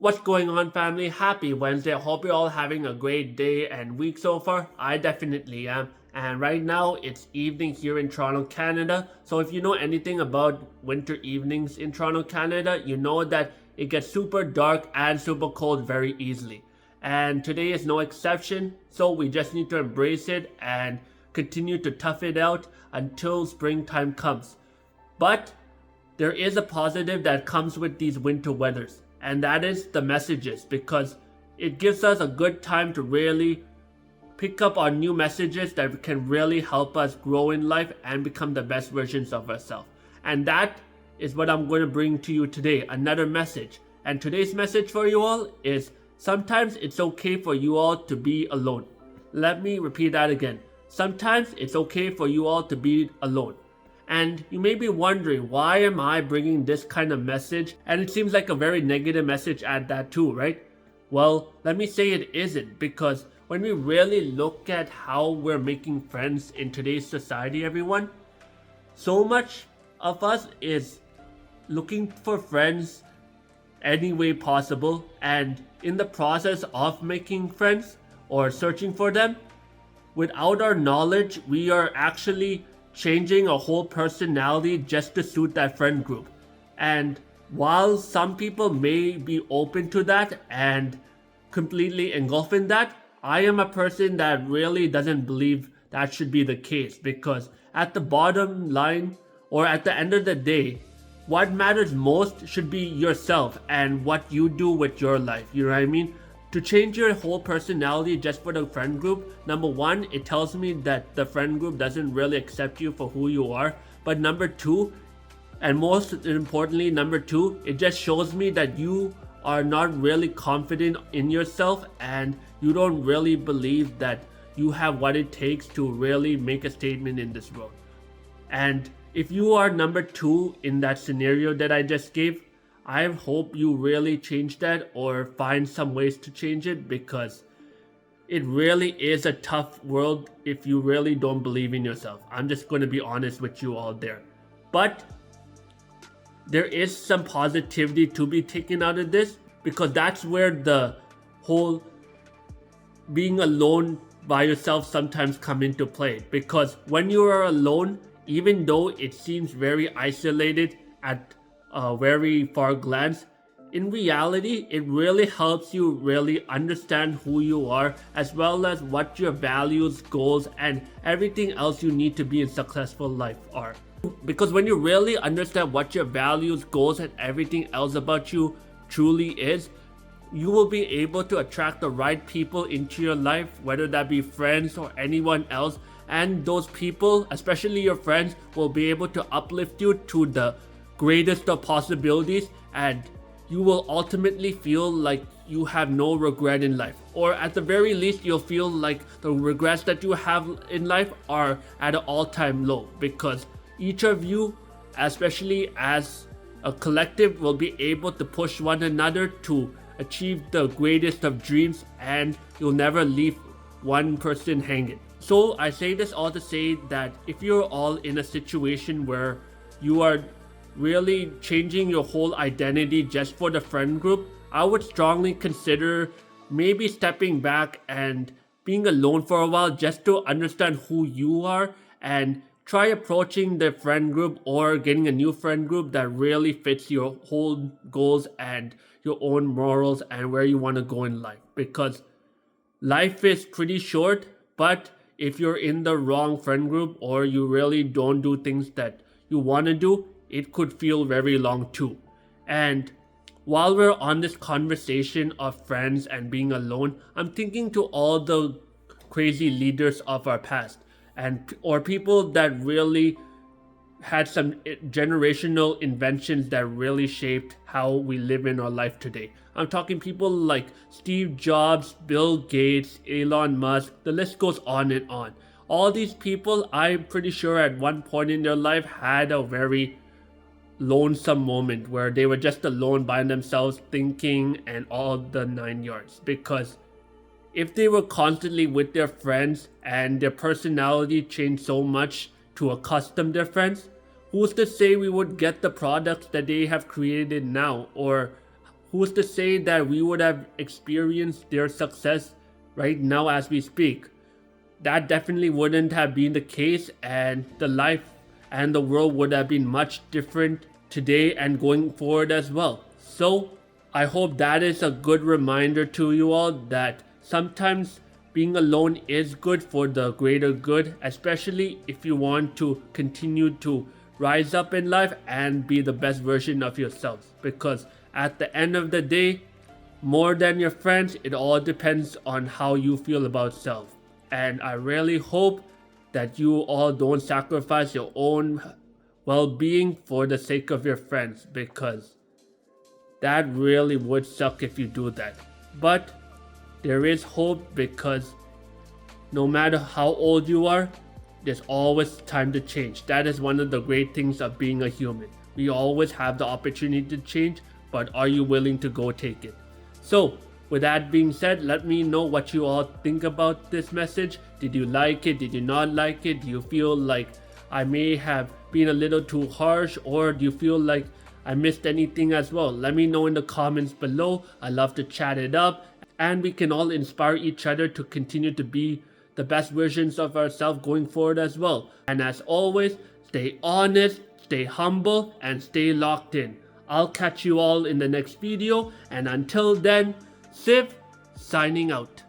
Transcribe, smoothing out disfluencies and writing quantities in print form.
What's going on, family? Happy Wednesday. Hope you're all having a great day and week so far. I definitely am. And right now, it's evening here in Toronto, Canada. So, if you know anything about winter evenings in Toronto, Canada, you know that it gets super dark and super cold very easily. And today is no exception. So, we just need to embrace it and continue to tough it out until springtime comes. But there is a positive that comes with these winter weathers, and that is the messages, because it gives us a good time to really pick up on new messages that can really help us grow in life and become the best versions of ourselves. And that is what I'm going to bring to you today, another message. And today's message for you all is sometimes it's okay for you all to be alone. Let me repeat that again. Sometimes it's okay for you all to be alone. And you may be wondering, why am I bringing this kind of message? And it seems like a very negative message at that too, right? Well, let me say it isn't, because when we really look at how we're making friends in today's society, everyone, so much of us is looking for friends any way possible, and in the process of making friends or searching for them, without our knowledge, we are actually changing a whole personality just to suit that friend group. And while some people may be open to that and completely engulfed in that, I am a person that really doesn't believe that should be the case, because at the bottom line, or at the end of the day, what matters most should be yourself and what you do with your life. You know what I mean? To change your whole personality just for the friend group, number one, it tells me that the friend group doesn't really accept you for who you are. But number two, and most importantly, number two, it just shows me that you are not really confident in yourself, and you don't really believe that you have what it takes to really make a statement in this world. And if you are number two in that scenario that I just gave, I hope you really change that or find some ways to change it, because it really is a tough world if you really don't believe in yourself. I'm just going to be honest with you all there. But there is some positivity to be taken out of this, because that's where the whole being alone by yourself sometimes come into play. Because when you are alone, even though it seems very isolated at a very far glance, in reality, it really helps you really understand who you are, as well as what your values, goals, and everything else you need to be in successful life are. Because when you really understand what your values, goals, and everything else about you truly is, you will be able to attract the right people into your life, whether that be friends or anyone else. And those people, especially your friends, will be able to uplift you to the greatest of possibilities, and you will ultimately feel like you have no regret in life. Or at the very least, you'll feel like the regrets that you have in life are at an all-time low, because each of you, especially as a collective, will be able to push one another to achieve the greatest of dreams, and you'll never leave one person hanging. So I say this all to say that if you're all in a situation where you are really changing your whole identity just for the friend group, I would strongly consider maybe stepping back and being alone for a while just to understand who you are, and try approaching the friend group or getting a new friend group that really fits your whole goals and your own morals and where you want to go in life. Because life is pretty short, but if you're in the wrong friend group or you really don't do things that you want to do, it could feel very long too. And while we're on this conversation of friends and being alone, I'm thinking to all the crazy leaders of our past, and or people that really had some generational inventions that really shaped how we live in our life today. I'm talking people like Steve Jobs, Bill Gates, Elon Musk, the list goes on and on. All these people, I'm pretty sure at one point in their life had a very lonesome moment where they were just alone by themselves thinking and all the 9 yards. Because if they were constantly with their friends and their personality changed so much to accustom their friends, who's to say we would get the products that they have created now? Or who's to say that we would have experienced their success right now as we speak? That definitely wouldn't have been the case, and the life and the world would have been much different today and going forward as well. So I hope that is a good reminder to you all that sometimes being alone is good for the greater good, especially if you want to continue to rise up in life and be the best version of yourselves. Because at the end of the day, more than your friends, it all depends on how you feel about self. And I really hope that you all don't sacrifice your own well-being for the sake of your friends, because that really would suck if you do that. But there is hope, because no matter how old you are, there's always time to change. That is one of the great things of being a human. We always have the opportunity to change, but are you willing to go take it? So, with that being said, let me know what you all think about this message. Did you like it? Did you not like it? Do you feel like I may have been a little too harsh, or do you feel like I missed anything as well? Let me know in the comments below. I love to chat it up, and we can all inspire each other to continue to be the best versions of ourselves going forward as well. And as always, stay honest, stay humble, and stay locked in. I'll catch you all in the next video, and until then, Civ signing out.